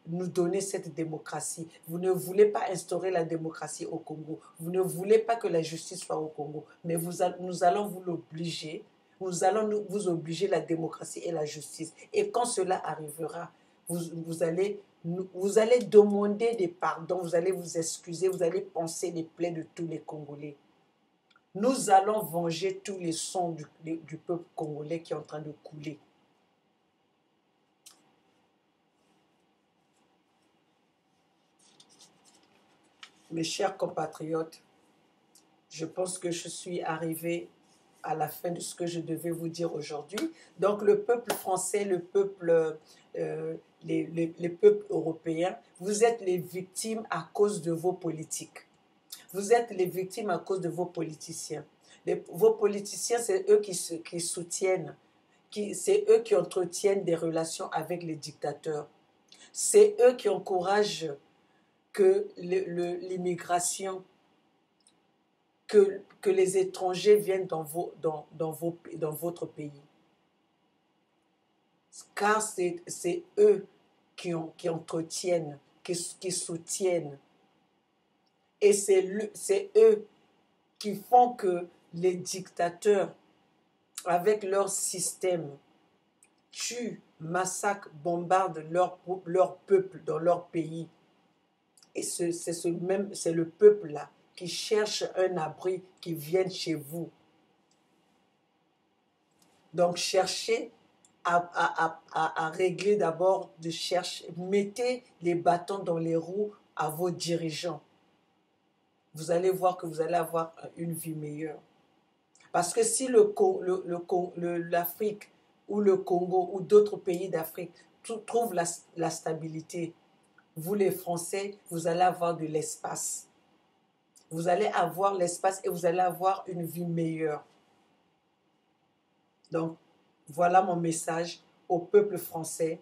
nous donner cette démocratie, vous ne voulez pas instaurer la démocratie au Congo, vous ne voulez pas que la justice soit au Congo, mais nous allons vous l'obliger, nous allons vous obliger la démocratie et la justice. Et quand cela arrivera, vous allez demander des pardons, vous allez vous excuser, vous allez penser les plaies de tous les Congolais. Nous allons venger tous les sangs du peuple congolais qui est en train de couler. Mes chers compatriotes, je pense que je suis arrivée à la fin de ce que je devais vous dire aujourd'hui. Donc le peuple français, le peuple, les peuples européens, vous êtes les victimes à cause de vos politiques. Vous êtes les victimes à cause de vos politiciens. Vos politiciens, c'est eux qui soutiennent, c'est eux qui entretiennent des relations avec les dictateurs. C'est eux qui encouragent que l'immigration, que les étrangers viennent dans votre pays. Car c'est eux qui entretiennent, qui soutiennent. Et c'est eux qui font que les dictateurs, avec leur système, tuent, massacrent, bombardent leur peuple dans leur pays. Et c'est le peuple-là qui cherche un abri, qui vienne chez vous. Donc cherchez à régler d'abord, mettez les bâtons dans les roues à vos dirigeants. Vous allez voir que vous allez avoir une vie meilleure. Parce que si l'Afrique ou le Congo ou d'autres pays d'Afrique trouvent la stabilité, vous les Français, vous allez avoir de l'espace. Vous allez avoir l'espace et vous allez avoir une vie meilleure. Donc, voilà mon message au peuple français.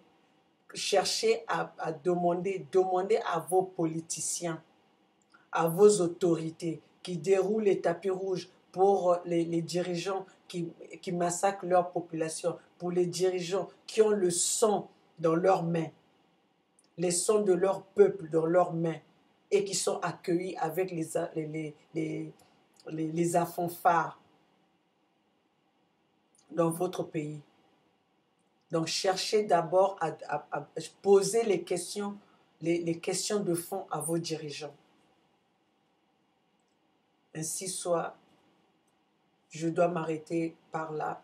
Cherchez à demander à vos politiciens, à vos autorités qui déroulent les tapis rouges pour les dirigeants qui massacrent leur population, pour les dirigeants qui ont le sang dans leurs mains, les sangs de leur peuple dans leurs mains et qui sont accueillis avec les fanfares dans votre pays. Donc, cherchez d'abord à poser les questions de fond à vos dirigeants. Ainsi soit, je dois m'arrêter par là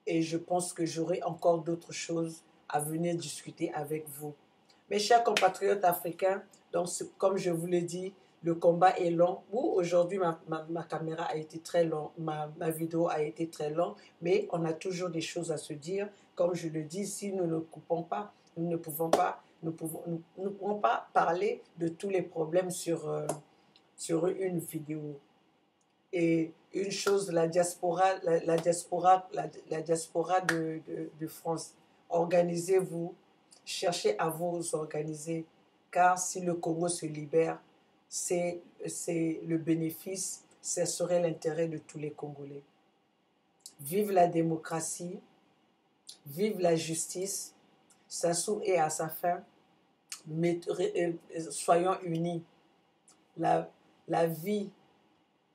et je pense que j'aurai encore d'autres choses à venir discuter avec vous. Mes chers compatriotes africains, donc comme je vous l'ai dit, le combat est long. Aujourd'hui, ma caméra a été très longue, ma vidéo a été très longue, mais on a toujours des choses à se dire. Comme je le dis, si nous ne coupons pas, nous ne pouvons pas parler de tous les problèmes sur une vidéo. Et une chose, la diaspora de France, organisez-vous, cherchez à vous organiser, car si le Congo se libère, c'est le bénéfice, ce serait l'intérêt de tous les Congolais. Vive la démocratie, vive la justice, Sassou est à sa fin, mais soyons unis. La vie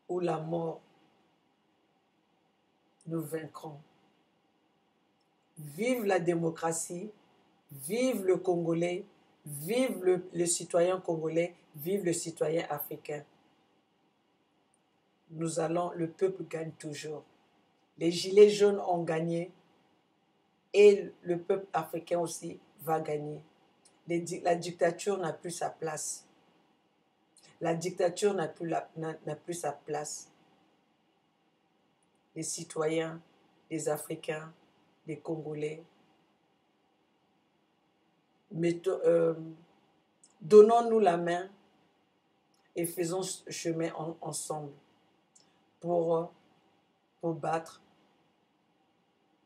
ou la mort, nous vaincrons. Vive la démocratie, vive le Congolais, vive le citoyen congolais, vive le citoyen africain. Le peuple gagne toujours. Les gilets jaunes ont gagné et le peuple africain aussi va gagner. La dictature n'a plus sa place. La dictature n'a plus sa place. Les citoyens, les Africains, les Congolais, donnons-nous la main et faisons chemin ensemble pour battre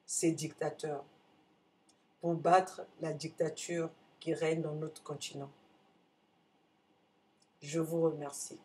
ces dictateurs, pour battre la dictature qui règne dans notre continent. Je vous remercie.